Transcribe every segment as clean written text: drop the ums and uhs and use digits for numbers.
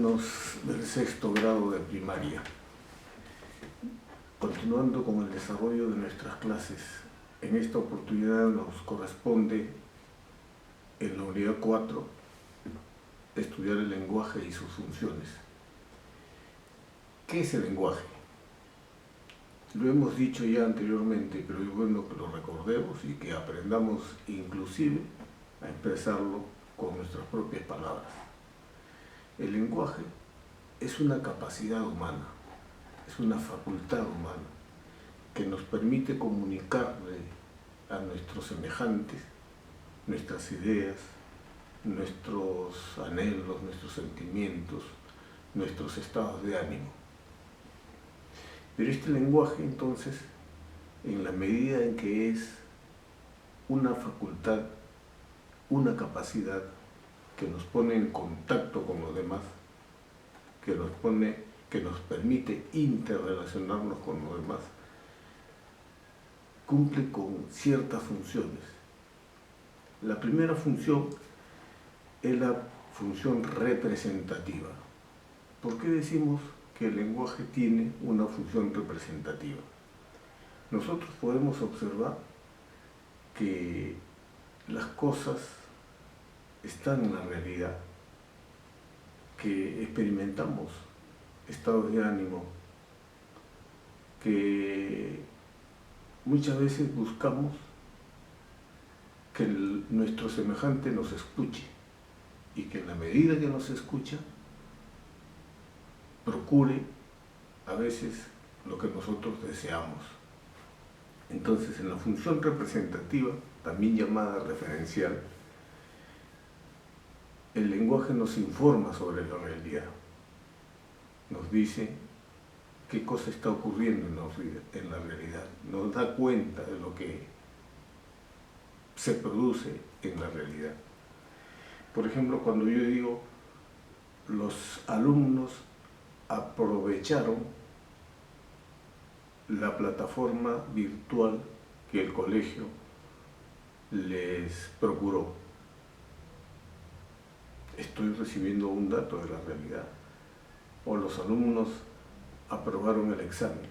alumnos del sexto grado de primaria. Continuando con el desarrollo de nuestras clases, en esta oportunidad nos corresponde, en la unidad 4, estudiar el lenguaje y sus funciones. ¿Qué es el lenguaje? Lo hemos dicho ya anteriormente, pero es bueno que lo recordemos y que aprendamos inclusive a expresarlo con nuestras propias palabras. El lenguaje es una capacidad humana, es una facultad humana que nos permite comunicarle a nuestros semejantes nuestras ideas, nuestros anhelos, nuestros sentimientos, nuestros estados de ánimo. Pero este lenguaje, entonces, en la medida en que es una facultad, una capacidad que nos pone en contacto con los demás, que nos permite interrelacionarnos con los demás, cumple con ciertas funciones. La primera función es la función representativa. ¿Por qué decimos que el lenguaje tiene una función representativa? Nosotros podemos observar que las cosas están en la realidad, que experimentamos estados de ánimo, que muchas veces buscamos que nuestro semejante nos escuche y que en la medida que nos escucha, procure a veces lo que nosotros deseamos. Entonces, en la función representativa, también llamada referencial, el lenguaje nos informa sobre la realidad, nos dice qué cosa está ocurriendo en la realidad, nos da cuenta de lo que se produce en la realidad. Por ejemplo, cuando yo digo los alumnos aprovecharon la plataforma virtual que el colegio les procuró, estoy recibiendo un dato de la realidad. O los alumnos aprobaron el examen,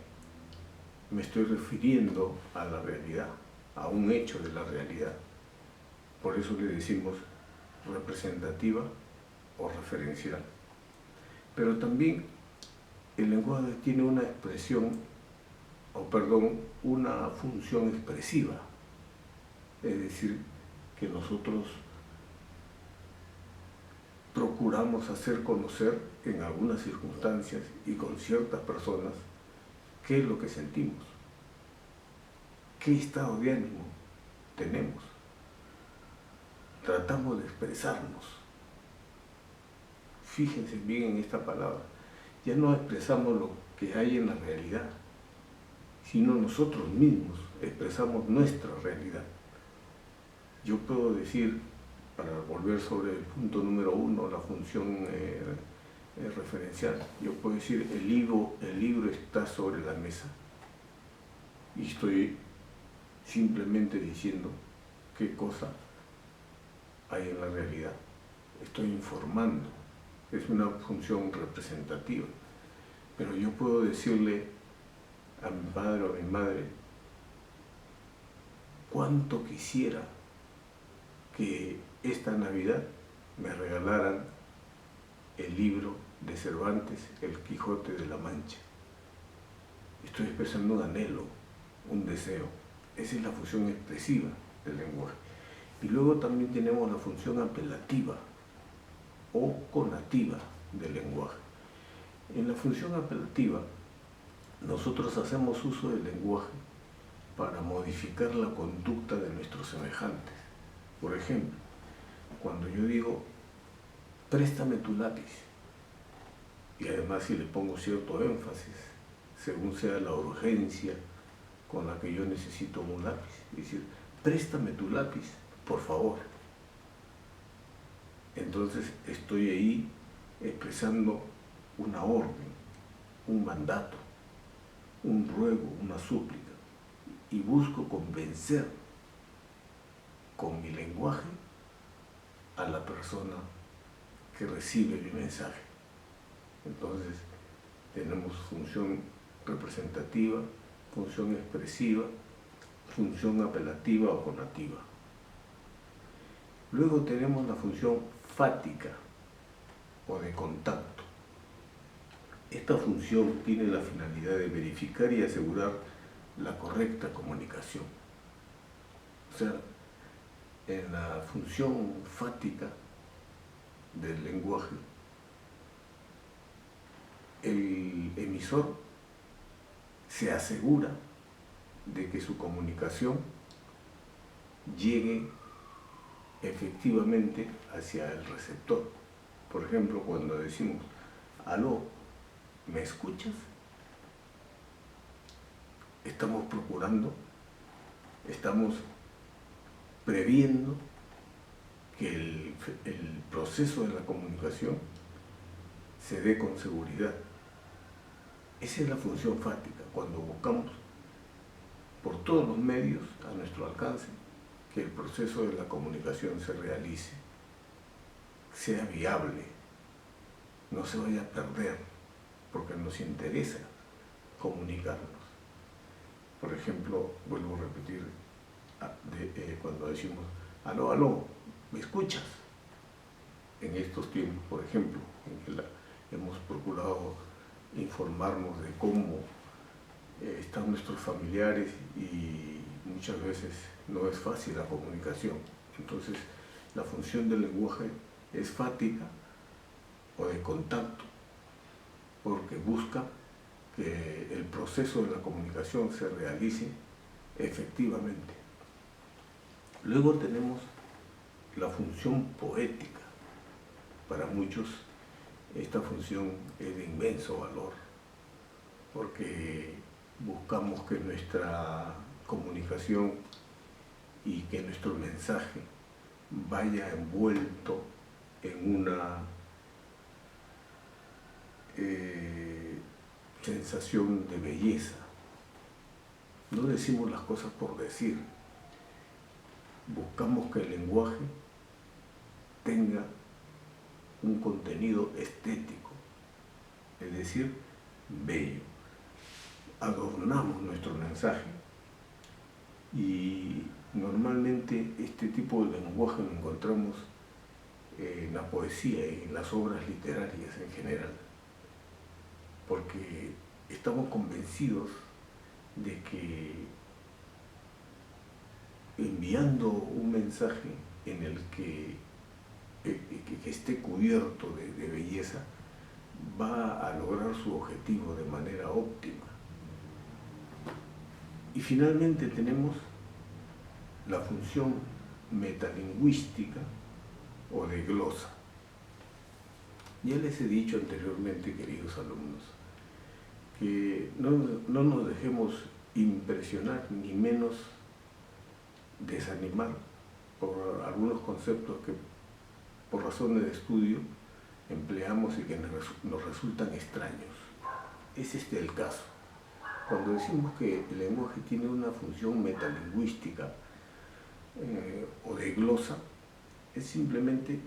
me estoy refiriendo a la realidad, a un hecho de la realidad. Por eso le decimos representativa o referencial. Pero también el lenguaje tiene una una función expresiva. Es decir, que nosotros procuramos hacer conocer en algunas circunstancias y con ciertas personas qué es lo que sentimos, qué estado de ánimo tenemos. Tratamos de expresarnos. Fíjense bien en esta palabra. Ya no expresamos lo que hay en la realidad, sino nosotros mismos expresamos nuestra realidad. Yo puedo decir, para volver sobre el punto número 1, la función referencial, yo puedo decir el libro está sobre la mesa y estoy simplemente diciendo qué cosa hay en la realidad. Estoy informando, es una función representativa. Pero yo puedo decirle a mi padre o a mi madre cuánto quisiera que esta Navidad me regalaran el libro de Cervantes, El Quijote de la Mancha. Estoy expresando un anhelo, un deseo. Esa es la función expresiva del lenguaje. Y luego también tenemos la función apelativa o conativa del lenguaje. En la función apelativa, nosotros hacemos uso del lenguaje para modificar la conducta de nuestros semejantes. Por ejemplo, cuando yo digo, préstame tu lápiz, y además si le pongo cierto énfasis, según sea la urgencia con la que yo necesito un lápiz, es decir, préstame tu lápiz, por favor. Entonces estoy ahí expresando una orden, un mandato, un ruego, una súplica, y busco convencer con mi lenguaje a la persona que recibe mi mensaje. Entonces tenemos función representativa, función expresiva, función apelativa o conativa. Luego tenemos la función fática o de contacto. Esta función tiene la finalidad de verificar y asegurar la correcta comunicación. O sea, en la función fática del lenguaje, el emisor se asegura de que su comunicación llegue efectivamente hacia el receptor. Por ejemplo, cuando decimos, aló, ¿me escuchas? Estamos procurando, estamos previendo que el proceso de la comunicación se dé con seguridad. Esa es la función fática, cuando buscamos por todos los medios a nuestro alcance que el proceso de la comunicación se realice, sea viable, no se vaya a perder, porque nos interesa comunicarnos. Por ejemplo, vuelvo a repetir, cuando decimos, aló, aló, ¿me escuchas? En estos tiempos, por ejemplo, en que hemos procurado informarnos de cómo están nuestros familiares y muchas veces no es fácil la comunicación. Entonces, la función del lenguaje es fática o de contacto, porque busca que el proceso de la comunicación se realice efectivamente. Luego tenemos la función poética. Para muchos esta función es de inmenso valor, porque buscamos que nuestra comunicación y que nuestro mensaje vaya envuelto en una sensación de belleza. No decimos las cosas por decir. Buscamos que el lenguaje tenga un contenido estético, es decir, bello. Adornamos nuestro mensaje y normalmente este tipo de lenguaje lo encontramos en la poesía y en las obras literarias en general, porque estamos convencidos de que enviando un mensaje en el que esté cubierto de belleza, va a lograr su objetivo de manera óptima. Y finalmente tenemos la función metalingüística o de glosa. Ya les he dicho anteriormente, queridos alumnos, que no nos dejemos impresionar ni menos desanimar por algunos conceptos que por razones de estudio empleamos y que nos resultan extraños. Es este el caso. Cuando decimos que el lenguaje tiene una función metalingüística o de glosa, es simplemente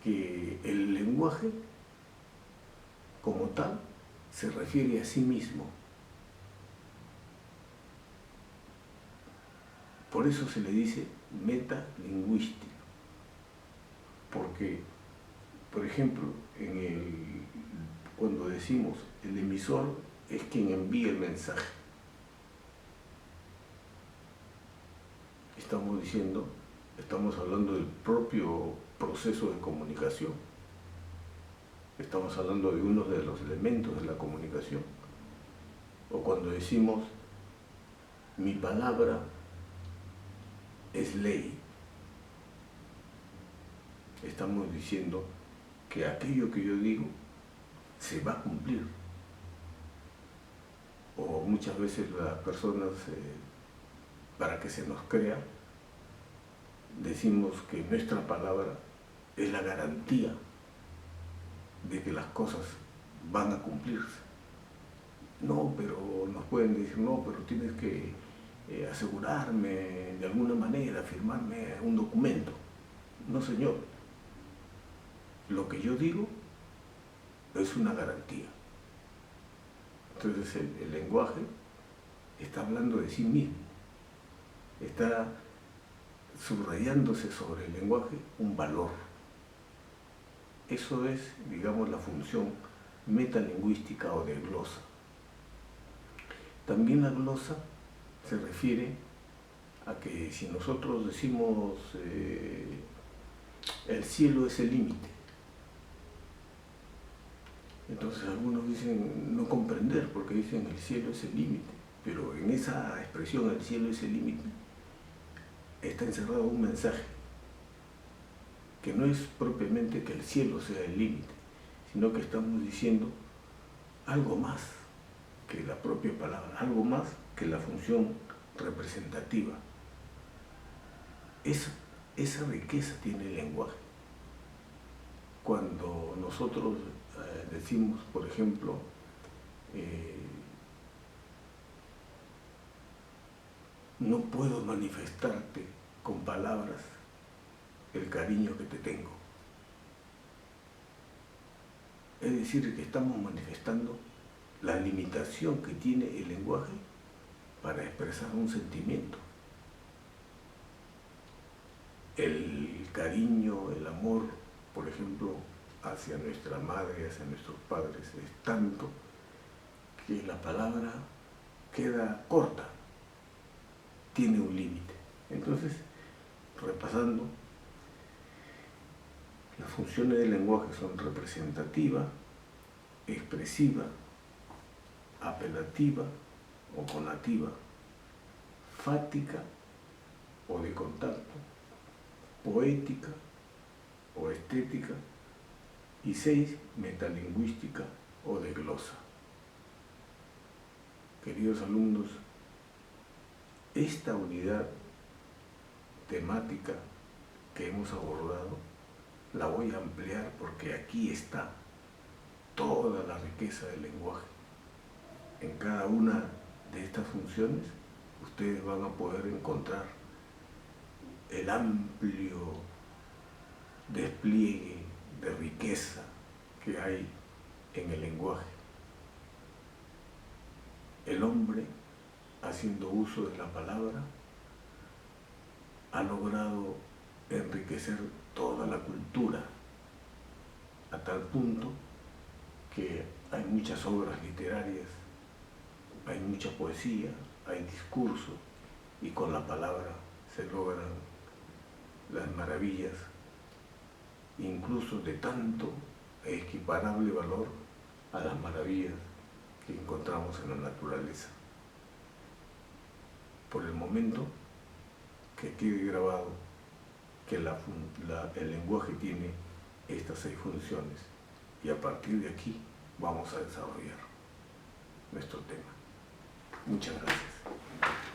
que el lenguaje como tal se refiere a sí mismo. Por eso se le dice metalingüístico, porque, por ejemplo, cuando decimos el emisor es quien envía el mensaje, estamos hablando del propio proceso de comunicación, estamos hablando de uno de los elementos de la comunicación. O cuando decimos mi palabra es ley, estamos diciendo que aquello que yo digo se va a cumplir. O muchas veces las personas, para que se nos crea, decimos que nuestra palabra es la garantía de que las cosas van a cumplirse. No, pero nos pueden decir, no, pero tienes que asegurarme de alguna manera, firmarme un documento. No, señor. Lo que yo digo es una garantía. Entonces el lenguaje está hablando de sí mismo, está subrayándose sobre el lenguaje un valor. Eso es, digamos, la función metalingüística o de glosa. También la glosa se refiere a que si nosotros decimos el cielo es el límite, entonces algunos dicen no comprender porque dicen el cielo es el límite, pero en esa expresión el cielo es el límite está encerrado un mensaje que no es propiamente que el cielo sea el límite, sino que estamos diciendo algo más que la propia palabra, algo más que la función representativa. Esa riqueza tiene el lenguaje. Cuando nosotros decimos, por ejemplo, no puedo manifestarte con palabras el cariño que te tengo. Es decir, que estamos manifestando la limitación que tiene el lenguaje para expresar un sentimiento. El cariño, el amor, por ejemplo, hacia nuestra madre, hacia nuestros padres, es tanto que la palabra queda corta, tiene un límite. Entonces, repasando, las funciones del lenguaje son representativa, expresiva, apelativa o conativa, fática o de contacto, poética o estética, y 6, metalingüística o de glosa. Queridos alumnos, esta unidad temática que hemos abordado la voy a ampliar porque aquí está toda la riqueza del lenguaje. En cada una de estas funciones ustedes van a poder encontrar el amplio despliegue de riqueza que hay en el lenguaje. El hombre, haciendo uso de la palabra, ha logrado enriquecer toda la cultura a tal punto que hay muchas obras literarias, hay mucha poesía, hay discurso, y con la palabra se logran las maravillas, incluso de tanto e equiparable valor a las maravillas que encontramos en la naturaleza. Por el momento, que quede grabado que el lenguaje tiene estas 6 funciones, y a partir de aquí vamos a desarrollar nuestro tema. Muchas gracias.